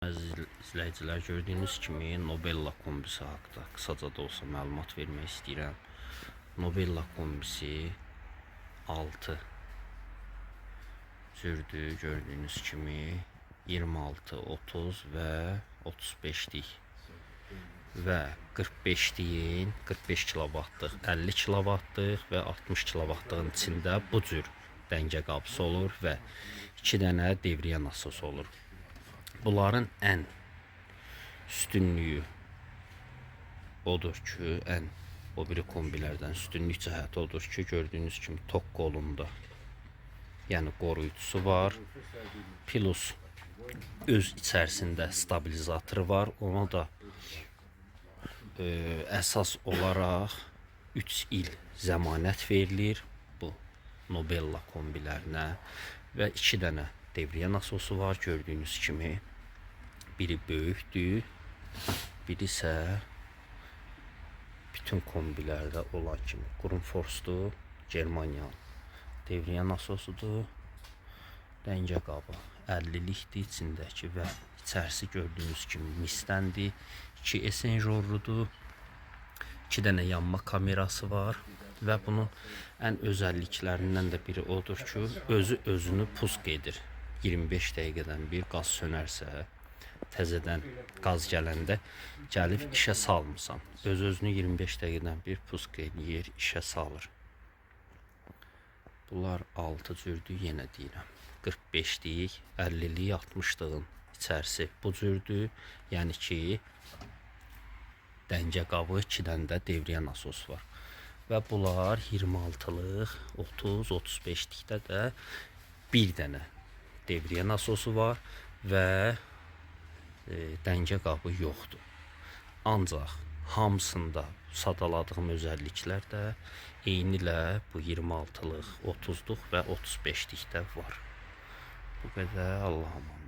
Əziz izləyicilər, gördüyünüz kimi Nobella kombisi haqqında qısaca da olsa məlumat vermək istəyirəm. Nobella kombisi 6 cürdür, gördüyünüz kimi 26, 30 və 35'lik və 45'liyin 45 kilovatlıq, 50 kilovatlıq və 60 kilovatlığın içində bu cür dəngə qapısı olur və 2 dənə devriyyə nasosu olur. Bunların ən üstünlüyü odur ki, o biri kombilərdən üstünlük cəhəti odur ki, gördüyünüz kimi tok qolunda, yəni qoruyucusu var. Plus öz içərisində stabilizatoru var. Ona da əsas olaraq 3 il zəmanət verilir bu Nobella kombilərinə və 2 dənə devriyyə nasosu var, gördüyünüz kimi. Biri böyükdür, biri isə bütün kombilərdə olan kimi Grundfosdur, Germaniyalı devriyyə nasosudur. Dəngə qabı 50'likdir içindəki və içərisi gördüyünüz kimi misdəndir. 2 esenjorludur, 2 dənə yanma kamerası var və bunun ən özəlliklərindən də biri odur ki, özünü pusk edir. 25 dəqiqədən bir qaz sönərsə, təzədən qaz gələndə gəlib işə salmısan. Özünü 25 dəqiqədən bir pusk eləyir, işə salır. Bunlar 6 cürdür, yenə deyirəm. 45'lik, 50'lik, 60'lığın içərisi bu cürdür. Yəni ki, dəngə qabı, 2 dənə də devriyyə nasosu var. Və bunlar 26'lıq, 30, 35'likdə də bir dənə devriyyə nasosu var və dəngə qabı yoxdur. Ancaq hamısında sadaladığım özəlliklər də eyni ilə bu 26'lıq, 30'luq və 35'likdə var. Bu qədər, Allah'a emanet.